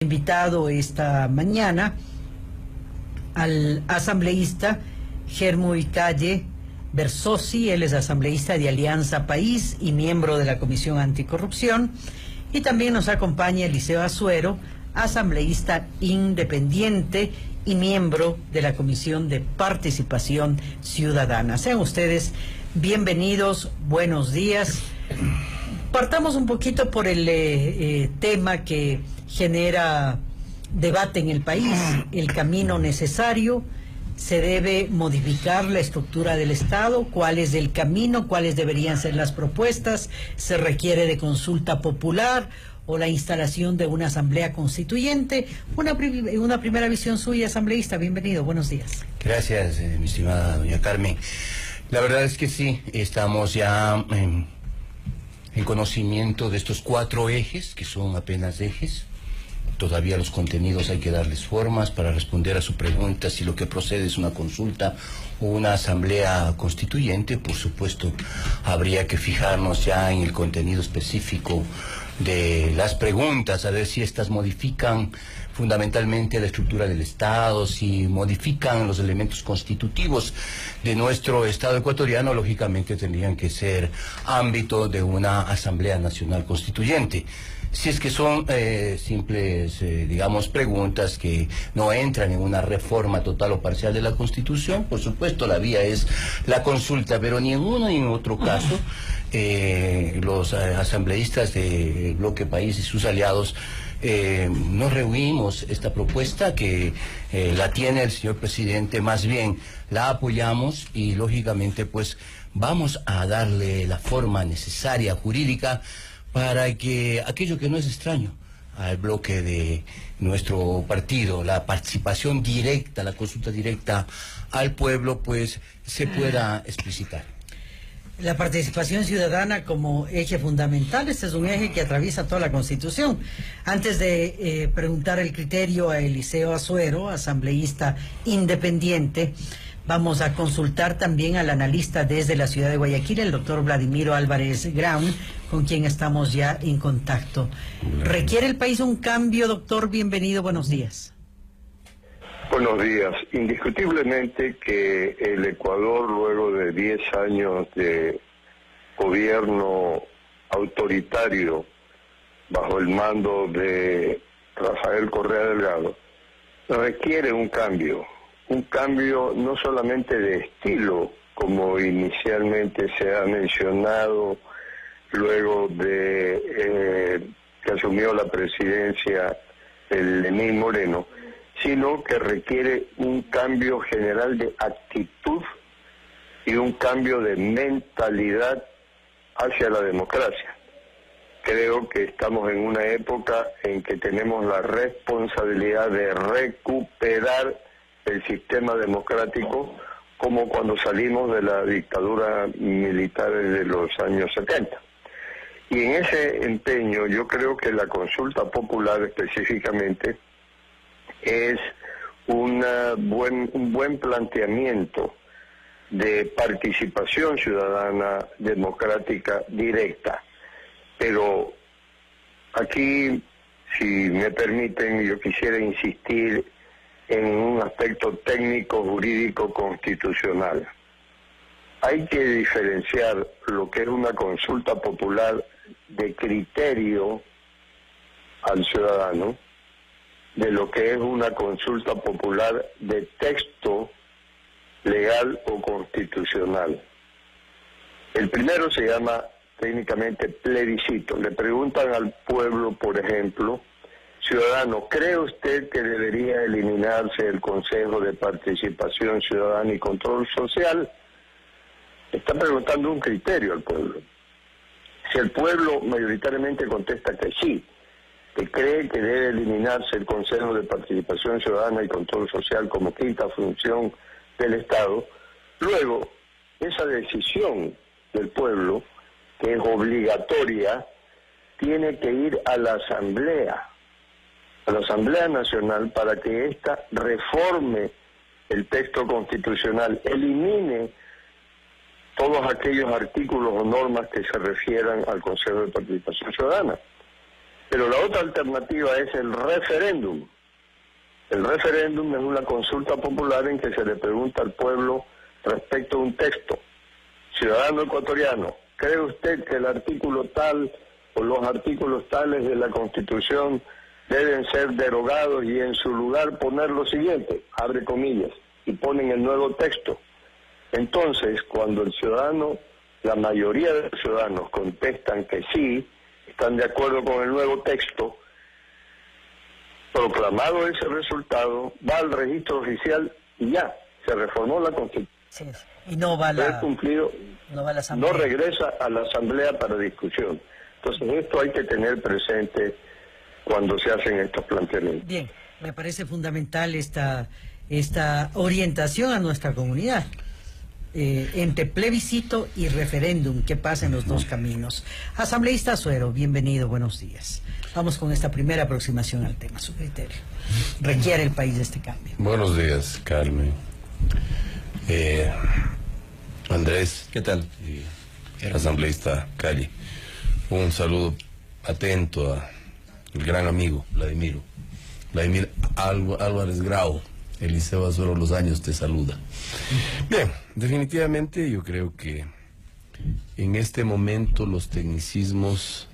Invitado esta mañana al asambleísta Germuy Calle Berzosi. Él es asambleísta de Alianza País y miembro de la Comisión Anticorrupción, y también nos acompaña Eliseo Azuero, asambleísta independiente y miembro de la Comisión de Participación Ciudadana. Sean ustedes bienvenidos, buenos días. Partamos un poquito por el tema que genera debate en el país, el camino necesario. ¿Se debe modificar la estructura del Estado? ¿Cuál es el camino? ¿Cuáles deberían ser las propuestas? ¿Se requiere de consulta popular o la instalación de una asamblea constituyente? Una primera visión suya, asambleísta. Bienvenido, buenos días. Gracias, mi estimada doña Carmen. La verdad es que sí, estamos ya en conocimiento de estos 4 ejes, que son apenas ejes. Todavía los contenidos hay que darles formas para responder a su pregunta si lo que procede es una consulta o una asamblea constituyente. Por supuesto, habría que fijarnos ya en el contenido específico de las preguntas, a ver si estas modifican fundamentalmente la estructura del Estado, si modifican los elementos constitutivos de nuestro Estado ecuatoriano. Lógicamente tendrían que ser ámbito de una Asamblea Nacional Constituyente. Si es que son simples, digamos, preguntas que no entran en una reforma total o parcial de la Constitución, por supuesto la vía es la consulta, pero ni en uno ni en otro caso los asambleístas de Bloque País y sus aliados nos reunimos esta propuesta que la tiene el señor presidente, más bien la apoyamos y lógicamente pues vamos a darle la forma necesaria jurídica para que aquello que no es extraño al bloque de nuestro partido, la participación directa, la consulta directa al pueblo, pues se pueda explicitar. La participación ciudadana como eje fundamental, este es un eje que atraviesa toda la Constitución. Antes de preguntar el criterio a Eliseo Azuero, asambleísta independiente, vamos a consultar también al analista desde la ciudad de Guayaquil, el doctor Vladimiro Álvarez Graun, con quien estamos ya en contacto. ¿Requiere el país un cambio, doctor? Bienvenido, buenos días. Buenos días. Indiscutiblemente que el Ecuador, luego de 10 años de gobierno autoritario bajo el mando de Rafael Correa Delgado, requiere un cambio no solamente de estilo, como inicialmente se ha mencionado luego de que asumió la presidencia el Lenín Moreno, sino que requiere un cambio general de actitud y un cambio de mentalidad hacia la democracia. Creo que estamos en una época en que tenemos la responsabilidad de recuperar el sistema democrático como cuando salimos de la dictadura militar de los años 70. Y en ese empeño yo creo que la consulta popular específicamente es un buen planteamiento de participación ciudadana democrática directa. Pero aquí, si me permiten, yo quisiera insistir en un aspecto técnico, jurídico, constitucional. Hay que diferenciar lo que es una consulta popular de criterio al ciudadano de lo que es una consulta popular de texto legal o constitucional. El primero se llama técnicamente plebiscito. Le preguntan al pueblo, por ejemplo: ciudadano, ¿cree usted que debería eliminarse el Consejo de Participación Ciudadana y Control Social? Está preguntando un criterio al pueblo. Si el pueblo mayoritariamente contesta que sí, que cree que debe eliminarse el Consejo de Participación Ciudadana y Control Social como quinta función del Estado, luego esa decisión del pueblo, que es obligatoria, tiene que ir a la Asamblea Nacional, para que ésta reforme el texto constitucional, elimine todos aquellos artículos o normas que se refieran al Consejo de Participación Ciudadana. Pero la otra alternativa es el referéndum. El referéndum es una consulta popular en que se le pregunta al pueblo respecto a un texto. Ciudadano ecuatoriano, ¿cree usted que el artículo tal o los artículos tales de la Constitución deben ser derogados y en su lugar poner lo siguiente, abre comillas, y ponen el nuevo texto? Entonces, cuando el ciudadano, la mayoría de los ciudadanos contestan que sí, están de acuerdo con el nuevo texto, proclamado ese resultado, va al registro oficial y ya, se reformó la Constitución. Sí, y no va la, cumplido, no va a la asamblea. No regresa a la asamblea para discusión. Entonces esto hay que tener presente cuando se hacen estos planteamientos. Bien, me parece fundamental esta orientación a nuestra comunidad. Entre plebiscito y referéndum, que pasen los dos caminos. Asambleísta Azuero, bienvenido, buenos días. Vamos con esta primera aproximación al tema, su criterio. ¿Requiere el país de este cambio? Buenos días, Carmen. Andrés, ¿qué tal? Asambleísta Cali. Un saludo atento a el gran amigo Vladimir Álvarez Grau. Eliseo Azuero Los Años te saluda. Bien, definitivamente yo creo que en este momento los tecnicismos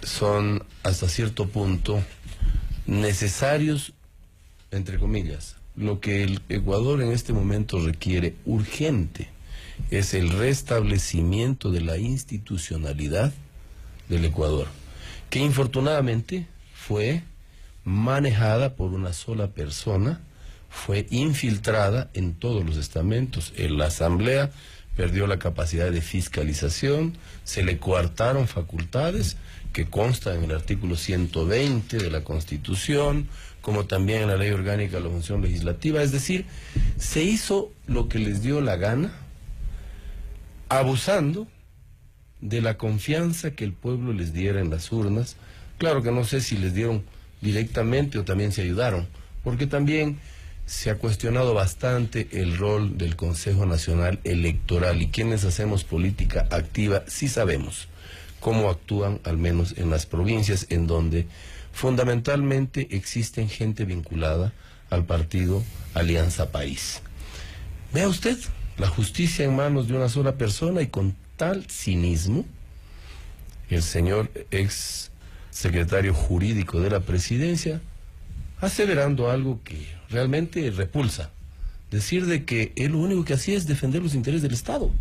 son hasta cierto punto necesarios, entre comillas. Lo que el Ecuador en este momento requiere urgente es el restablecimiento de la institucionalidad del Ecuador, que infortunadamente fue manejada por una sola persona, fue infiltrada en todos los estamentos. En la Asamblea perdió la capacidad de fiscalización, se le coartaron facultades que constan en el artículo 120 de la Constitución, como también en la Ley Orgánica de la Función Legislativa. Es decir, se hizo lo que les dio la gana, abusando de la confianza que el pueblo les diera en las urnas. Claro que no sé si les dieron directamente o también se ayudaron, porque también se ha cuestionado bastante el rol del Consejo Nacional Electoral, y quienes hacemos política activa sí sabemos cómo actúan, al menos en las provincias en donde fundamentalmente existen gente vinculada al partido Alianza País. Vea usted, la justicia en manos de una sola persona, y con tal cinismo, el señor ex secretario jurídico de la presidencia, aseverando algo que realmente repulsa, decir de que él lo único que hacía es defender los intereses del Estado.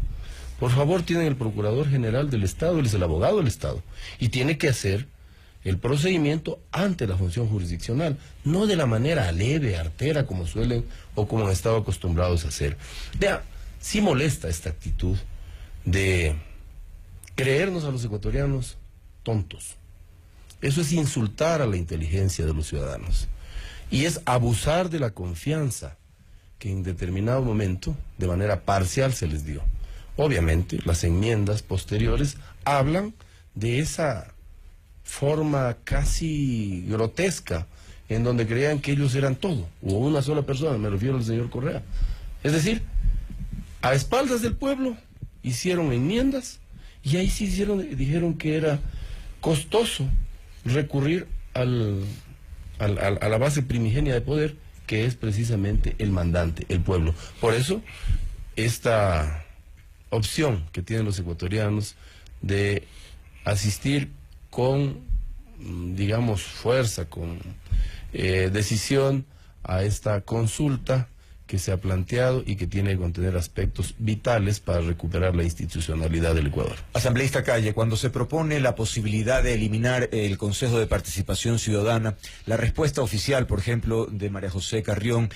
Por favor, tienen el procurador general del Estado, él es el abogado del Estado, y tiene que hacer el procedimiento ante la función jurisdiccional, no de la manera leve, artera, como suelen o como han estado acostumbrados a hacer. Vea, sí molesta esta actitud de creernos a los ecuatorianos tontos. Eso es insultar a la inteligencia de los ciudadanos y es abusar de la confianza que en determinado momento, de manera parcial, se les dio. Obviamente, las enmiendas posteriores hablan de esa forma casi grotesca en donde creían que ellos eran todo, o una sola persona, me refiero al señor Correa. Es decir, a espaldas del pueblo hicieron enmiendas y ahí sí dijeron que era costoso recurrir a la base primigenia de poder, que es precisamente el mandante, el pueblo. Por eso, esta opción que tienen los ecuatorianos de asistir con, digamos, fuerza, con decisión a esta consulta que se ha planteado y que tiene que contener aspectos vitales para recuperar la institucionalidad del Ecuador. Asambleísta Calle, cuando se propone la posibilidad de eliminar el Consejo de Participación Ciudadana, la respuesta oficial, por ejemplo, de María José Carrión,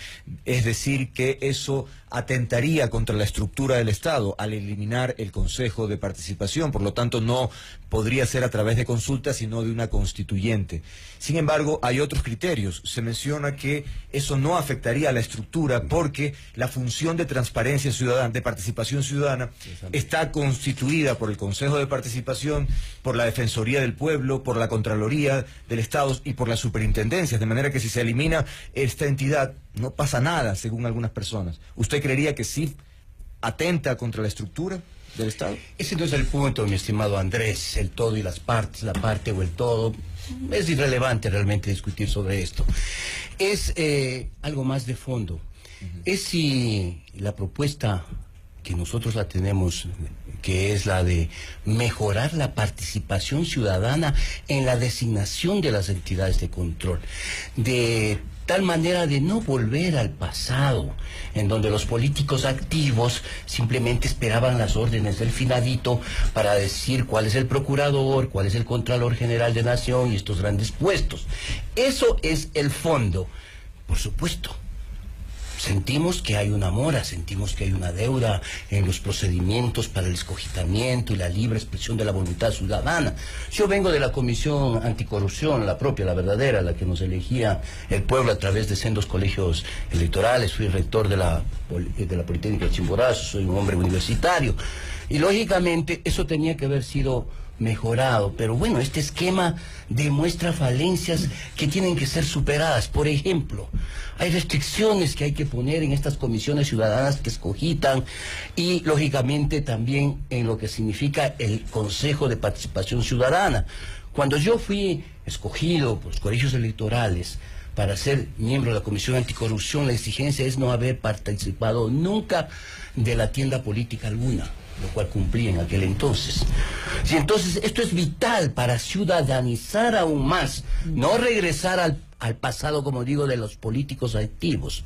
es decir que eso atentaría contra la estructura del Estado al eliminar el Consejo de Participación, por lo tanto no podría ser a través de consulta, sino de una constituyente. Sin embargo, hay otros criterios. Se menciona que eso no afectaría a la estructura porque la función de transparencia ciudadana, de participación ciudadana, está constituida por el Consejo de Participación, por la Defensoría del Pueblo, por la Contraloría del Estado y por las superintendencias, de manera que si se elimina esta entidad no pasa nada, según algunas personas. ¿Usted creería que sí atenta contra la estructura? del Estado? Ese no es el punto, mi estimado Andrés, el todo y las partes, la parte o el todo. Es irrelevante realmente discutir sobre esto. Es algo más de fondo. Es si la propuesta que nosotros la tenemos, que es la de mejorar la participación ciudadana en la designación de las entidades de control, de tal manera de no volver al pasado, en donde los políticos activos simplemente esperaban las órdenes del finadito para decir cuál es el procurador, cuál es el Contralor General de Nación y estos grandes puestos. Eso es el fondo, por supuesto. Sentimos que hay una mora, sentimos que hay una deuda en los procedimientos para el escogitamiento y la libre expresión de la voluntad ciudadana. Yo vengo de la Comisión Anticorrupción, la propia, la verdadera, la que nos elegía el pueblo a través de sendos colegios electorales. Fui rector de la Politécnica de Chimborazo, soy un hombre universitario. Y lógicamente eso tenía que haber sido mejorado, pero bueno, este esquema demuestra falencias que tienen que ser superadas. Por ejemplo, hay restricciones que hay que poner en estas comisiones ciudadanas que escogitan y lógicamente también en lo que significa el Consejo de Participación Ciudadana. Cuando yo fui escogido por los colegios electorales para ser miembro de la Comisión Anticorrupción, la exigencia es no haber participado nunca de la tienda política alguna, lo cual cumplí en aquel entonces. Y entonces esto es vital para ciudadanizar aún más, no regresar al pasado, como digo, de los políticos activos,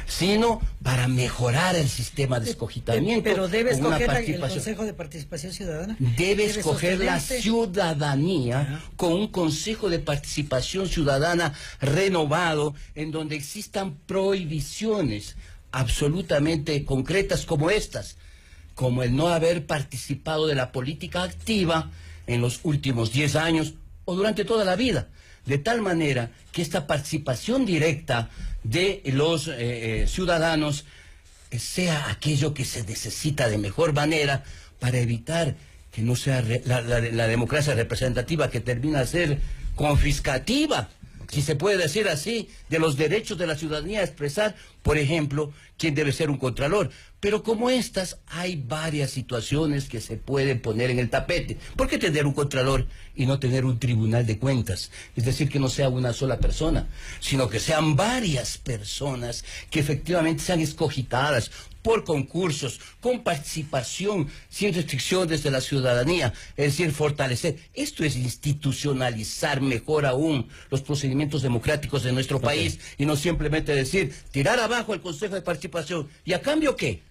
sino para mejorar el sistema de escogitamiento. Pero debe escoger el Consejo de Participación Ciudadana. Debe escoger la ciudadanía con un Consejo de Participación Ciudadana renovado, en donde existan prohibiciones absolutamente concretas como estas, como el no haber participado de la política activa en los últimos 10 años o durante toda la vida, de tal manera que esta participación directa de los ciudadanos sea aquello que se necesita de mejor manera para evitar que no sea la democracia representativa, que termina a ser confiscativa, si se puede decir así, de los derechos de la ciudadanía a expresar, por ejemplo, quién debe ser un contralor. Pero como estas, hay varias situaciones que se pueden poner en el tapete. ¿Por qué tener un contralor y no tener un tribunal de cuentas? Es decir, que no sea una sola persona, sino que sean varias personas que efectivamente sean escogitadas por concursos, con participación, sin restricciones de la ciudadanía, es decir, fortalecer. Esto es institucionalizar mejor aún los procedimientos democráticos de nuestro país, y no simplemente decir, tirar abajo el Consejo de Participación. ¿Y a cambio qué?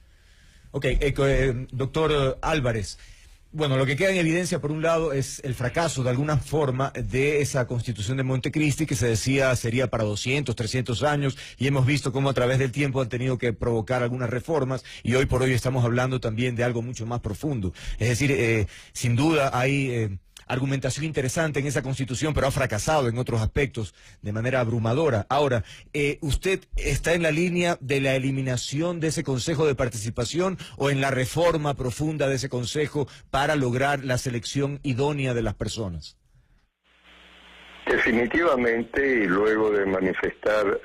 Doctor Álvarez, bueno, lo que queda en evidencia, por un lado, es el fracaso, de alguna forma, de esa Constitución de Montecristi, que se decía sería para 200, 300 años, y hemos visto cómo a través del tiempo han tenido que provocar algunas reformas, y hoy por hoy estamos hablando también de algo mucho más profundo. Es decir, sin duda hay argumentación interesante en esa Constitución, pero ha fracasado en otros aspectos de manera abrumadora. Ahora, ¿usted está en la línea de la eliminación de ese Consejo de Participación o en la reforma profunda de ese Consejo para lograr la selección idónea de las personas? Definitivamente, y luego de manifestar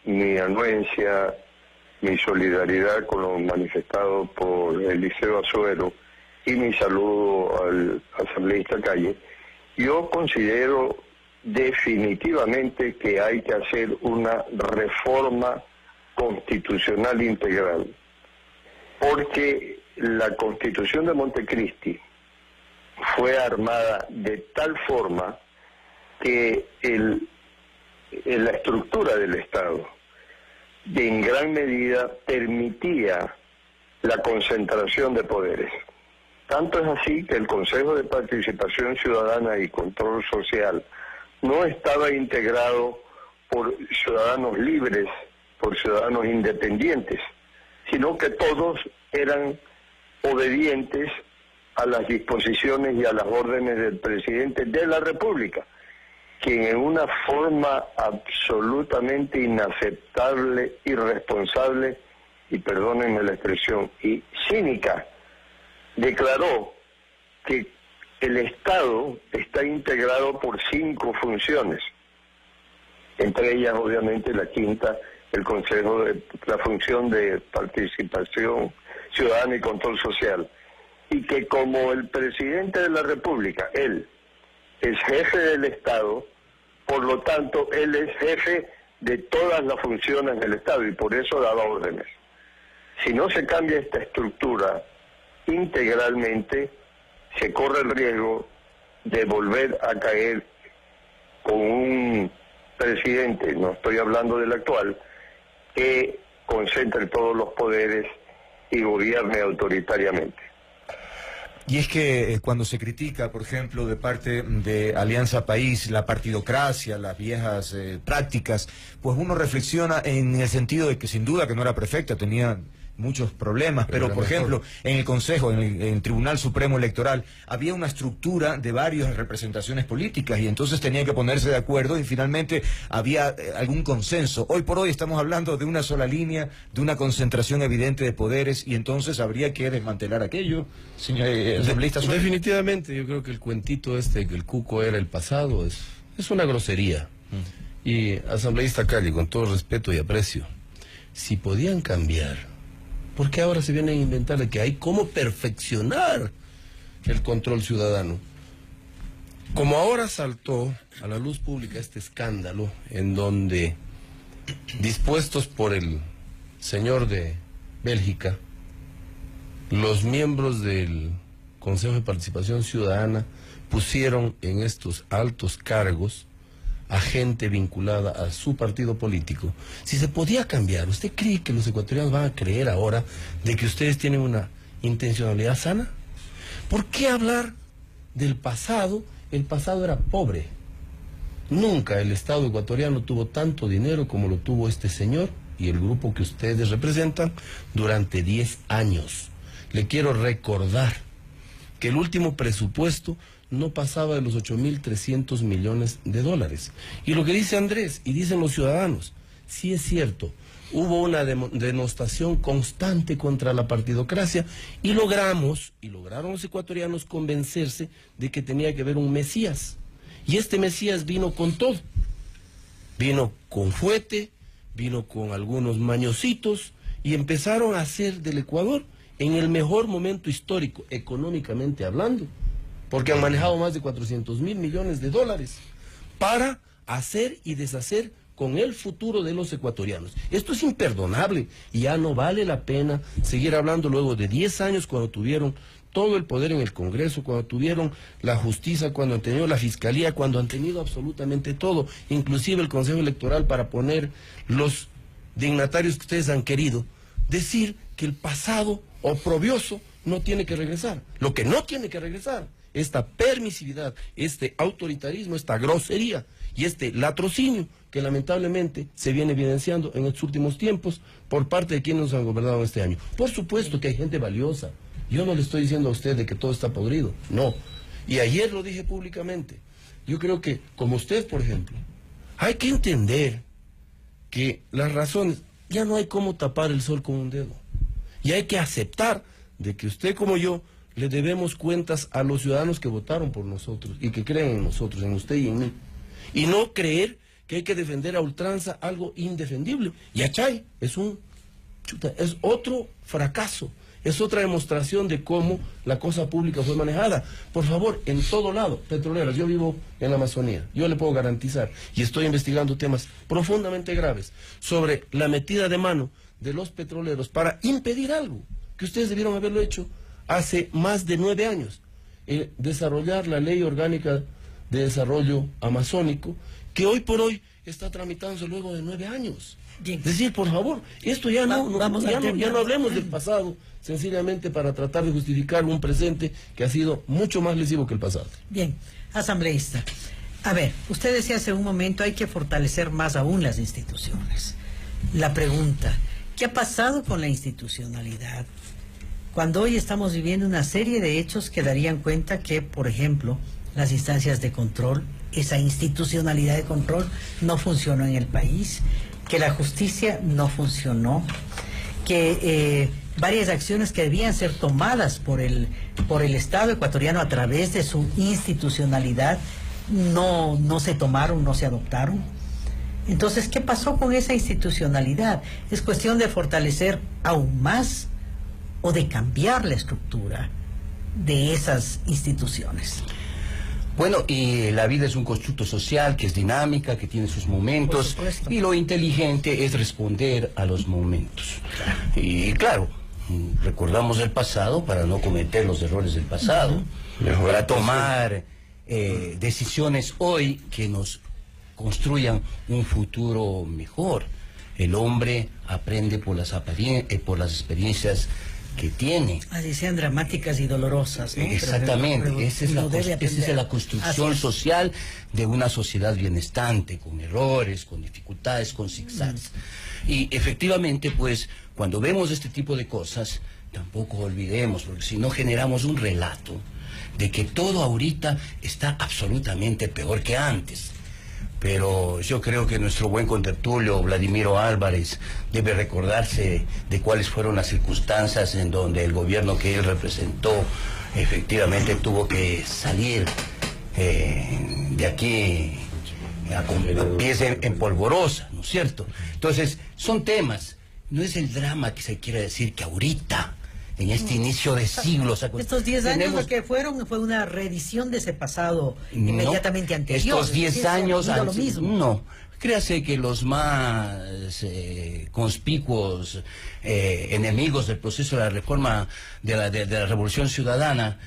mi anuencia, mi solidaridad con lo manifestado por Eliseo Azuero, y mi saludo al asambleísta Calle, yo considero definitivamente que hay que hacer una reforma constitucional integral, porque la Constitución de Montecristi fue armada de tal forma que la estructura del Estado en gran medida permitía la concentración de poderes. Tanto es así que el Consejo de Participación Ciudadana y Control Social no estaba integrado por ciudadanos libres, por ciudadanos independientes, sino que todos eran obedientes a las disposiciones y a las órdenes del presidente de la República, quien en una forma absolutamente inaceptable, irresponsable, y perdónenme la expresión, y cínica, declaró que el Estado está integrado por 5 funciones, entre ellas obviamente la quinta, la función de participación ciudadana y control social, y que como el presidente de la República, él es jefe del Estado, por lo tanto él es jefe de todas las funciones del Estado y por eso daba órdenes. Si no se cambia esta estructura integralmente, se corre el riesgo de volver a caer con un presidente, no estoy hablando del actual, que concentre todos los poderes y gobierne autoritariamente. Y es que cuando se critica, por ejemplo, de parte de Alianza País, la partidocracia, las viejas prácticas, pues uno reflexiona en el sentido de que sin duda que no era perfecta, tenía muchos problemas, pero por ejemplo, en el Consejo, en el Tribunal Supremo Electoral, había una estructura de varias representaciones políticas y entonces tenían que ponerse de acuerdo y finalmente había algún consenso. Hoy por hoy estamos hablando de una sola línea, de una concentración evidente de poderes y entonces habría que desmantelar aquello, señor asambleísta. Definitivamente, yo creo que el cuentito que el cuco era el pasado, es una grosería. Y asambleísta Calle, con todo respeto y aprecio, si podían cambiar, ¿por qué ahora se vienen a inventar de que hay cómo perfeccionar el control ciudadano? Como ahora saltó a la luz pública este escándalo en donde, dispuestos por el señor de Bélgica, los miembros del Consejo de Participación Ciudadana pusieron en estos altos cargos a gente vinculada a su partido político. Si se podía cambiar, ¿usted cree que los ecuatorianos van a creer ahora de que ustedes tienen una intencionalidad sana? ¿Por qué hablar del pasado? El pasado era pobre. Nunca el Estado ecuatoriano tuvo tanto dinero como lo tuvo este señor y el grupo que ustedes representan durante 10 años. Le quiero recordar que el último presupuesto no pasaba de los 8.300 millones de dólares. Y lo que dice Andrés, y dicen los ciudadanos, sí es cierto, hubo una denostación constante contra la partidocracia y lograron los ecuatorianos convencerse de que tenía que haber un Mesías. Y este Mesías vino con todo. Vino con fuete, vino con algunos mañositos y empezaron a hacer del Ecuador en el mejor momento histórico, económicamente hablando, porque han manejado más de 400.000 millones de dólares para hacer y deshacer con el futuro de los ecuatorianos. Esto es imperdonable y ya no vale la pena seguir hablando luego de 10 años cuando tuvieron todo el poder en el Congreso, cuando tuvieron la justicia, cuando han tenido la fiscalía, cuando han tenido absolutamente todo, inclusive el Consejo Electoral para poner los dignatarios que ustedes han querido, decir que el pasado oprobioso no tiene que regresar. Lo que no tiene que regresar, esta permisividad, este autoritarismo, esta grosería y este latrocinio que lamentablemente se viene evidenciando en estos últimos tiempos por parte de quienes nos han gobernado este año. Por supuesto que hay gente valiosa. Yo no le estoy diciendo a usted de que todo está podrido, no. Y ayer lo dije públicamente. Yo creo que, como usted, por ejemplo, hay que entender que las razones, ya no hay cómo tapar el sol con un dedo. Y hay que aceptar de que usted como yo le debemos cuentas a los ciudadanos que votaron por nosotros y que creen en nosotros, en usted y en mí. Y no creer que hay que defender a ultranza algo indefendible. Y Achay es otro fracaso, es otra demostración de cómo la cosa pública fue manejada. Por favor, en todo lado, petroleras, yo vivo en la Amazonía, yo le puedo garantizar, y estoy investigando temas profundamente graves sobre la metida de mano de los petroleros para impedir algo que ustedes debieron haberlo hecho hace más de 9 años, desarrollar la ley orgánica de desarrollo amazónico, que hoy por hoy está tramitándose luego de 9 años. Bien. Es decir, por favor, esto ya no hablemos del pasado, sencillamente para tratar de justificar un presente que ha sido mucho más lesivo que el pasado. Bien, asambleísta. A ver, usted decía hace un momento, hay que fortalecer más aún las instituciones. La pregunta, ¿qué ha pasado con la institucionalidad? Cuando hoy estamos viviendo una serie de hechos que darían cuenta que, por ejemplo, las instancias de control, esa institucionalidad de control no funcionó en el país, que la justicia no funcionó, que varias acciones que debían ser tomadas por el Estado ecuatoriano a través de su institucionalidad no se tomaron, no se adoptaron. Entonces, ¿qué pasó con esa institucionalidad? ¿Es cuestión de fortalecer aún más o de cambiar la estructura? de esas instituciones. Bueno, y la vida es un constructo social que es dinámica, que tiene sus momentos, y lo inteligente es responder a los momentos. Y claro, recordamos el pasado para no cometer los errores del pasado, para tomar decisiones hoy que nos construyan un futuro mejor. El hombre aprende por las experiencias que tiene. Así sean dramáticas y dolorosas, ¿no? Exactamente, esa es la construcción social de una sociedad bienestante, con errores, con dificultades, con zigzags. Y efectivamente, pues, cuando vemos este tipo de cosas, tampoco olvidemos, porque si no generamos un relato de que todo ahorita está absolutamente peor que antes. Pero yo creo que nuestro buen contertulio, Vladimiro Álvarez, debe recordarse de cuáles fueron las circunstancias en donde el gobierno que él representó efectivamente tuvo que salir de aquí a pies en polvorosa, ¿no es cierto? Entonces, son temas, no es el drama que se quiere decir que ahorita, en este inicio de siglos. Estos 10 años lo que fue una reedición de ese pasado inmediatamente anterior. Estos 10 años lo mismo. No, créase que los más conspicuos enemigos del proceso de la reforma de la Revolución Ciudadana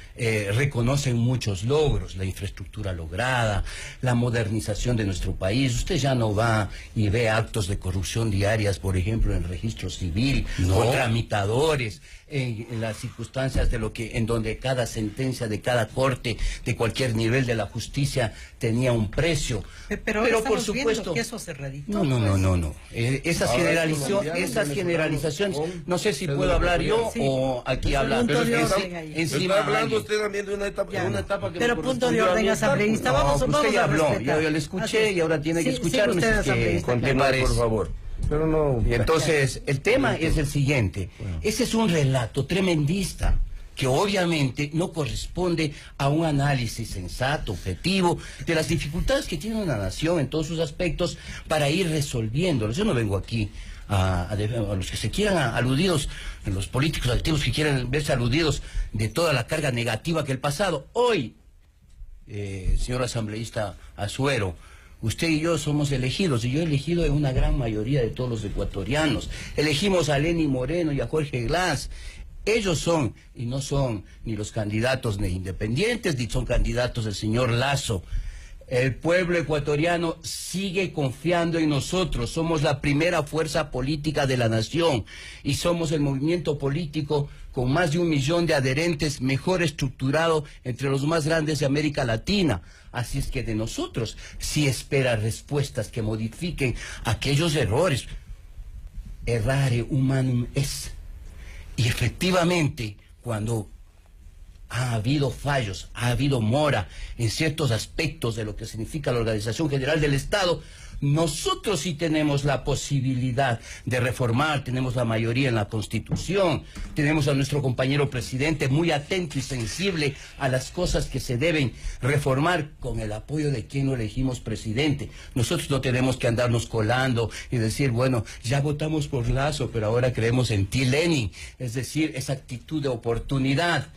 reconocen muchos logros, la infraestructura lograda, la modernización de nuestro país. Usted ya no va y ve actos de corrupción diarias, por ejemplo, en registro civil, o tramitadores, en las circunstancias en donde cada sentencia de cada corte, de cualquier nivel de la justicia, tenía un precio. Pero por supuesto que eso se radicó. No. Esas generalizaciones, no sé si puedo hablar yo o aquí hablar. Está hablando usted también de una etapa que... Pero punto de orden asambleísta, vamos usted ya habló, respetar. yo le escuché y ahora tiene que escucharme. Continuar, por favor. Pero no... Y entonces, el tema es el siguiente. Ese es un relato tremendista que obviamente no corresponde a un análisis sensato, objetivo, de las dificultades que tiene una nación en todos sus aspectos para ir resolviéndolos. Yo no vengo aquí a los que se quieran aludidos, los políticos activos que quieran verse aludidos de toda la carga negativa que el pasado. Hoy, señor asambleísta Azuero, usted y yo somos elegidos, y yo he elegido en una gran mayoría de todos los ecuatorianos. Elegimos a Lenín Moreno y a Jorge Glass. Ellos son, y no son ni los candidatos ni independientes, ni son candidatos del señor Lazo. El pueblo ecuatoriano sigue confiando en nosotros. Somos la primera fuerza política de la nación y somos el movimiento político con más de 1 millón de adherentes, mejor estructurado entre los más grandes de América Latina. Así es que de nosotros sí espera respuestas que modifiquen aquellos errores. Errare humanum est. Y efectivamente, cuando ha habido fallos, ha habido mora en ciertos aspectos de lo que significa la Organización General del Estado, nosotros sí tenemos la posibilidad de reformar, tenemos la mayoría en la Constitución, tenemos a nuestro compañero presidente muy atento y sensible a las cosas que se deben reformar con el apoyo de quien lo elegimos presidente. Nosotros no tenemos que andarnos colando y decir, bueno, ya votamos por Lazo, pero ahora creemos en ti, Lenin. Es decir, esa actitud de oportunidad.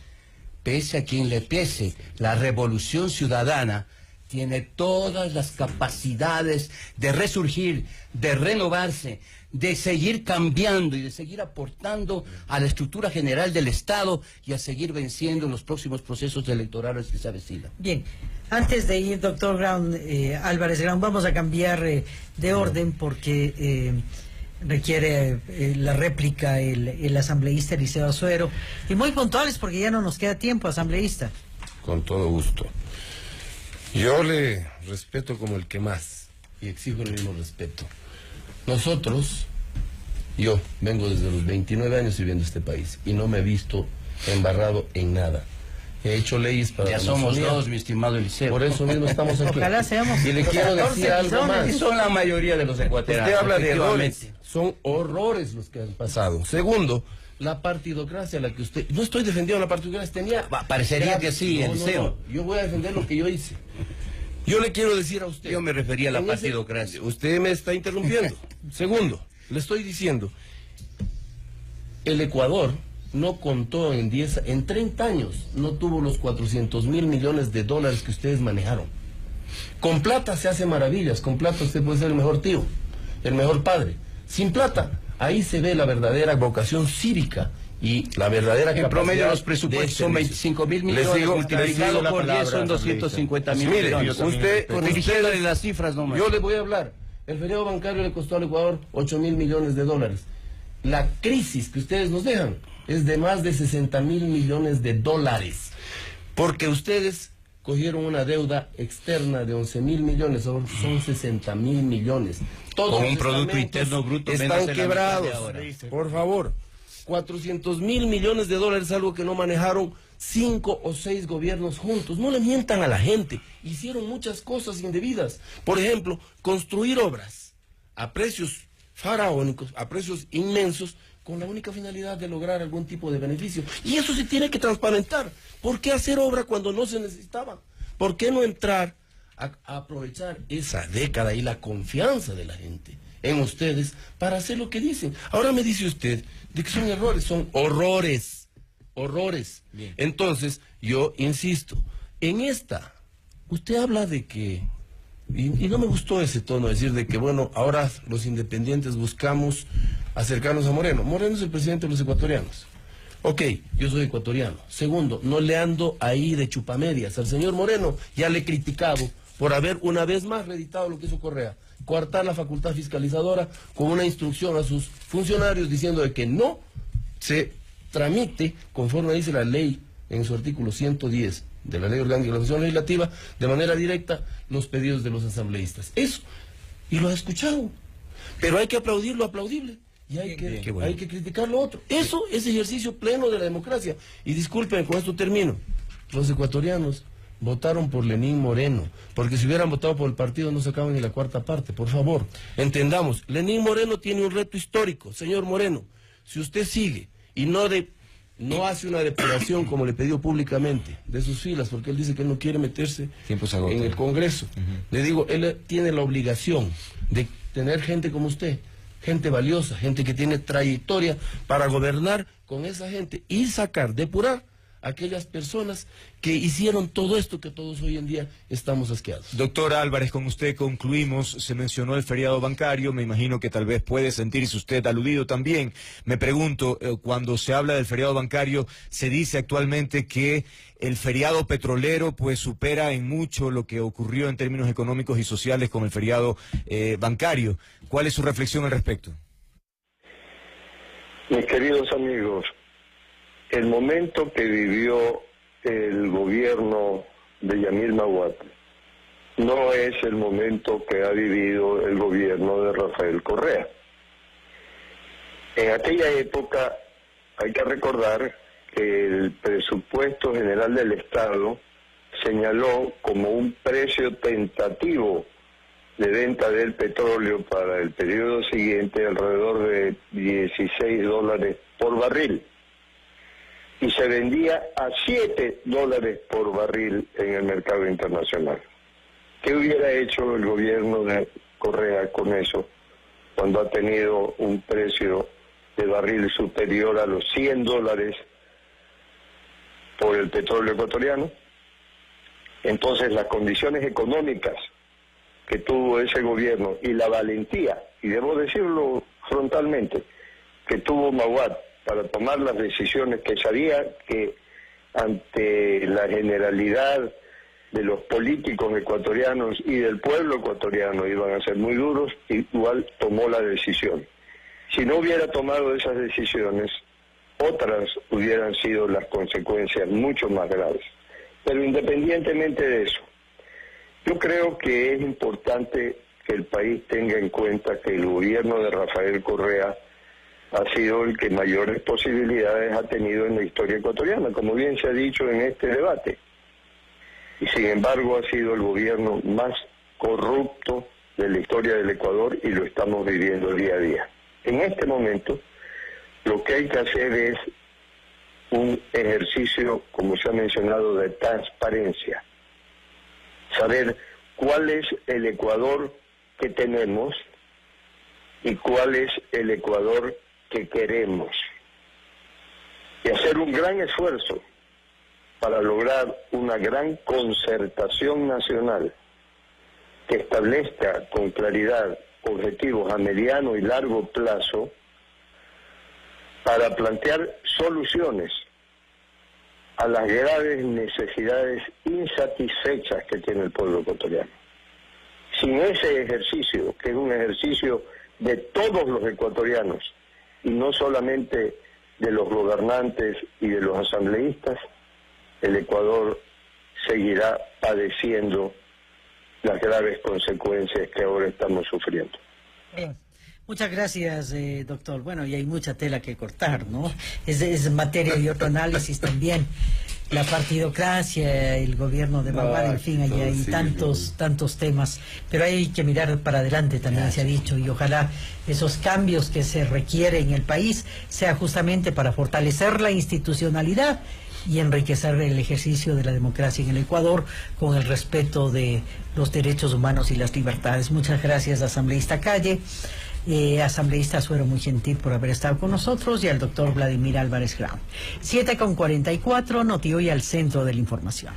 Pese a quien le pese, la Revolución Ciudadana tiene todas las capacidades de resurgir, de renovarse, de seguir cambiando y de seguir aportando a la estructura general del Estado y a seguir venciendo los próximos procesos electorales que se avecinan. Bien, antes de ir, doctor Álvarez Grau, vamos a cambiar de orden porque requiere la réplica el asambleísta Eliseo Azuero, y muy puntuales porque ya no nos queda tiempo, asambleísta. Con todo gusto. Yo le respeto como el que más y exijo el mismo respeto. Yo vengo desde los 29 años viviendo este país y no me he visto embarrado en nada. He hecho leyes para ya la somos Amazonía. dos, mi estimado Eliseo. Por eso mismo estamos aquí. Ojalá seamos. Y le quiero decir algo más. Son la mayoría de los ecuatorianos. Usted habla de errores. Son horrores los que han pasado. Segundo, la partidocracia, la que usted... No estoy defendiendo la partidocracia, parecería que sí, Eliseo. No. Yo voy a defender lo que yo hice. Yo le quiero decir a usted... Yo me refería a la partidocracia. Usted me está interrumpiendo. Segundo, le estoy diciendo, el Ecuador no contó en 30 años, no tuvo los 400.000 millones de dólares que ustedes manejaron. Con plata se hace maravillas, con plata usted puede ser el mejor tío, el mejor padre. Sin plata, ahí se ve la verdadera vocación cívica y la verdadera capacidad. En promedio los presupuestos son 25.000 millones, multiplicado por 10 son 250.000 millones. Usted, dirigiéndole las cifras nomás. Yo le voy a hablar. El feriado bancario le costó al Ecuador 8.000 millones de dólares. La crisis que ustedes nos dejan es de más de 60.000 millones de dólares. Porque ustedes cogieron una deuda externa de 11.000 millones, ahora son 60.000 millones. Todos con los un Producto Interno Bruto están quebrados. Por favor, 400.000 millones de dólares, algo que no manejaron 5 o 6 gobiernos juntos. No le mientan a la gente. Hicieron muchas cosas indebidas. Por ejemplo, construir obras a precios faraónicos, a precios inmensos, con la única finalidad de lograr algún tipo de beneficio. Y eso se tiene que transparentar. ¿Por qué hacer obra cuando no se necesitaba? ¿Por qué no entrar a aprovechar esa década y la confianza de la gente en ustedes para hacer lo que dicen? Ahora me dice usted de que son errores, son horrores, horrores. Bien. Entonces, yo insisto, en esta, usted habla de que, y no me gustó ese tono, decir de que, bueno, ahora los independientes buscamos acercarnos a Moreno. Moreno es el presidente de los ecuatorianos. Ok, yo soy ecuatoriano. Segundo, no le ando ahí de chupamedias. Al señor Moreno ya le he criticado por haber una vez más reeditado lo que hizo Correa. Coartar la facultad fiscalizadora con una instrucción a sus funcionarios diciendo de que no se tramite, conforme dice la ley en su artículo 110 de la Ley Orgánica de la Función Legislativa, de manera directa los pedidos de los asambleístas. Eso, y lo ha escuchado. Pero hay que aplaudir lo aplaudible. Y hay que criticar lo otro. Eso es ejercicio pleno de la democracia. Y disculpen, con esto termino. Los ecuatorianos votaron por Lenín Moreno, porque si hubieran votado por el partido no sacaban ni la cuarta parte. Por favor, entendamos. Lenín Moreno tiene un reto histórico. Señor Moreno, si usted sigue y no hace una depuración como le pidió públicamente de sus filas, porque él dice que él no quiere meterse en el Congreso. Le digo, él tiene la obligación de tener gente como usted, gente valiosa, gente que tiene trayectoria para gobernar con esa gente y sacar, depurar a aquellas personas que hicieron todo esto que todos hoy en día estamos asqueados. Doctor Álvarez, con usted concluimos. Se mencionó el feriado bancario, me imagino que tal vez puede sentirse usted aludido también. Me pregunto, cuando se habla del feriado bancario, se dice actualmente que el feriado petrolero pues supera en mucho lo que ocurrió en términos económicos y sociales con el feriado bancario. ¿Cuál es su reflexión al respecto? Mis queridos amigos, el momento que vivió el gobierno de Yamil Maguad no es el momento que ha vivido el gobierno de Rafael Correa. En aquella época hay que recordar que el presupuesto general del Estado señaló como un precio tentativo de venta del petróleo para el periodo siguiente alrededor de $16 por barril. Y se vendía a $7 por barril en el mercado internacional. ¿Qué hubiera hecho el gobierno de Correa con eso cuando ha tenido un precio de barril superior a los $100 por el petróleo ecuatoriano? Entonces las condiciones económicas que tuvo ese gobierno y la valentía, y debo decirlo frontalmente, que tuvo Maguad para tomar las decisiones que sabía que ante la generalidad de los políticos ecuatorianos y del pueblo ecuatoriano iban a ser muy duros, igual tomó la decisión. Si no hubiera tomado esas decisiones, otras hubieran sido las consecuencias mucho más graves. Pero independientemente de eso, yo creo que es importante que el país tenga en cuenta que el gobierno de Rafael Correa ha sido el que mayores posibilidades ha tenido en la historia ecuatoriana, como bien se ha dicho en este debate. Y sin embargo ha sido el gobierno más corrupto de la historia del Ecuador y lo estamos viviendo día a día. En este momento, lo que hay que hacer es un ejercicio, como se ha mencionado, de transparencia. Saber cuál es el Ecuador que tenemos y cuál es el Ecuador que queremos. y hacer un gran esfuerzo para lograr una gran concertación nacional que establezca con claridad objetivos a mediano y largo plazo para plantear soluciones a las graves necesidades insatisfechas que tiene el pueblo ecuatoriano. Sin ese ejercicio, que es un ejercicio de todos los ecuatorianos y no solamente de los gobernantes y de los asambleístas, el Ecuador seguirá padeciendo las graves consecuencias que ahora estamos sufriendo. Bien. Muchas gracias, doctor. Bueno, y hay mucha tela que cortar, ¿no? Es materia de otro análisis también. La partidocracia, el gobierno de Bávaro, en fin, hay tantos temas. Pero hay que mirar para adelante también, se ha dicho, y ojalá esos cambios que se requieren en el país sea justamente para fortalecer la institucionalidad y enriquecer el ejercicio de la democracia en el Ecuador con el respeto de los derechos humanos y las libertades. Muchas gracias, asambleísta Calle, asambleísta Suero, muy gentil por haber estado con nosotros, y al doctor Vladimir Álvarez Grau. 7:44, Noti Hoy al centro de la información.